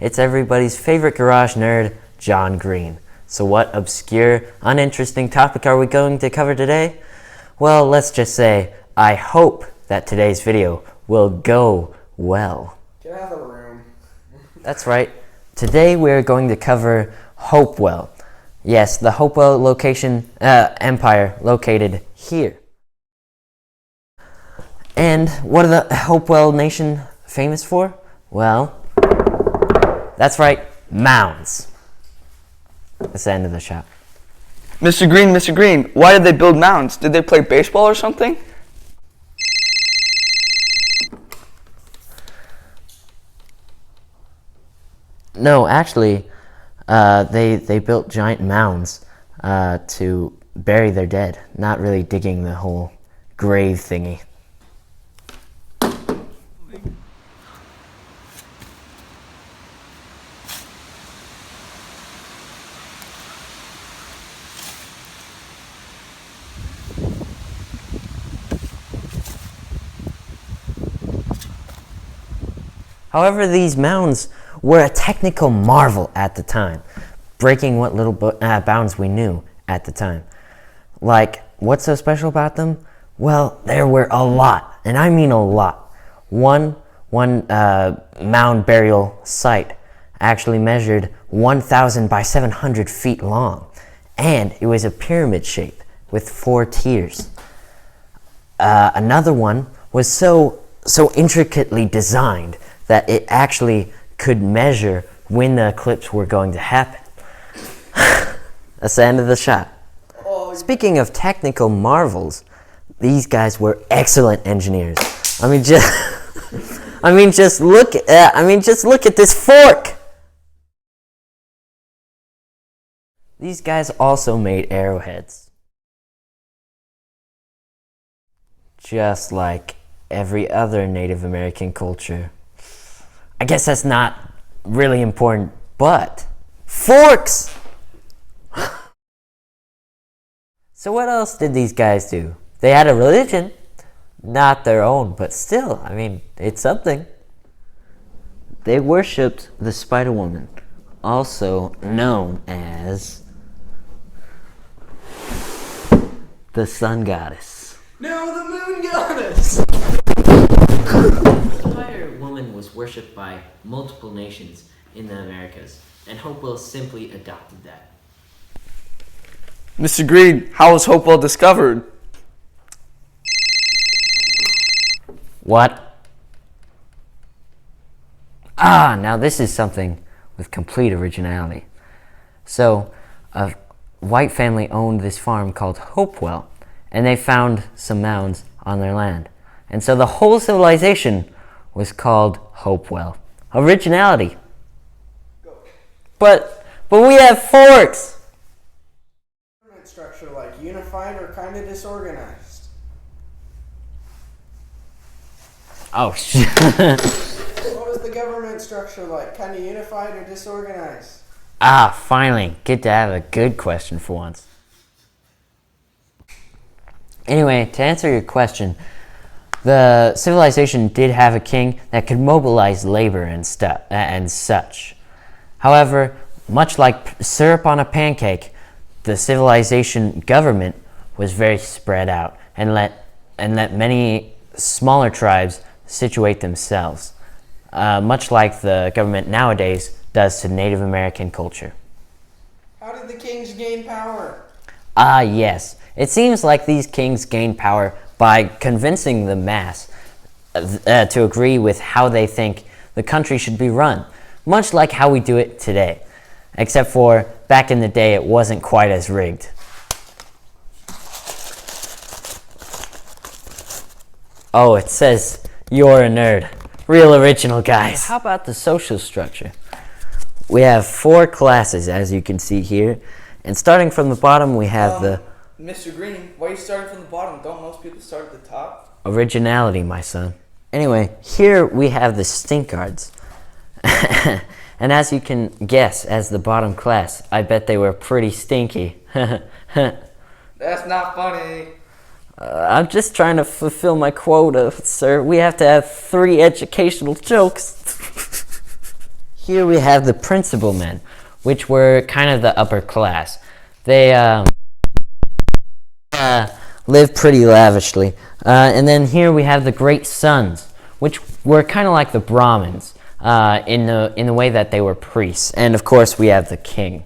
It's everybody's favorite garage nerd, John Green. So what obscure, uninteresting topic are we going to cover today? Well, let's just say, I hope that today's video will go well. Get out of the room. That's right. Today we're going to cover Hopewell. Yes, the Hopewell empire located here. And what are the Hopewell nation famous for? Well, that's right, mounds. That's the end of the shot. Mr. Green, why did they build mounds? Did they play baseball or something? No, actually, they built giant mounds to bury their dead, not really digging the whole grave thingy. However, these mounds were a technical marvel at the time, breaking what little bounds we knew at the time. Like, what's so special about them? Well, there were a lot, and I mean a lot. One mound burial site actually measured 1,000 by 700 feet long, and it was a pyramid shape with 4 tiers. Another one was so intricately designed that it actually could measure when the eclipse were going to happen. That's the end of the shot. Speaking of technical marvels, these guys were excellent engineers. I mean, just look at this fork. These guys also made arrowheads, just like every other Native American culture. I guess that's not really important, but forks! So what else did these guys do? They had a religion, not their own, but still, I mean, it's something. They worshipped the Spider Woman, also known as the Sun Goddess. No, the Moon Goddess! Was worshipped by multiple nations in the Americas, and Hopewell simply adopted that. Mr. Green, how was Hopewell discovered? What? Now this is something with complete originality. So, a white family owned this farm called Hopewell, and they found some mounds on their land. And so the whole civilization was called Hopewell. Originality. But we have forks. Government structure like unified or kind of disorganized? Oh shit. What was the government structure like? Kind of unified or disorganized? Finally, get to have a good question for once. Anyway, to answer your question, the civilization did have a king that could mobilize labor and such. However, much like syrup on a pancake, the civilization government was very spread out and let many smaller tribes situate themselves, much like the government nowadays does to Native American culture. How did the kings gain power? Yes. It seems like these kings gained power by convincing the mass to agree with how they think the country should be run, much like how we do it today, except for back in the day it wasn't quite as rigged. Oh, it says you're a nerd. Real original, guys. How about the social structure? We have 4 classes, as you can see here, and starting from the bottom we have the Mr. Green, why are you starting from the bottom? Don't most people start at the top? originality, my son. Anyway, here we have the stinkards. And as you can guess, as the bottom class, I bet they were pretty stinky. That's not funny. I'm just trying to fulfill my quota, sir. We have to have 3 educational jokes. Here we have the principal men, which were kind of the upper class. They lived pretty lavishly. And then here we have the great sons, which were kind of like the Brahmins in the way that they were priests. And of course we have the king.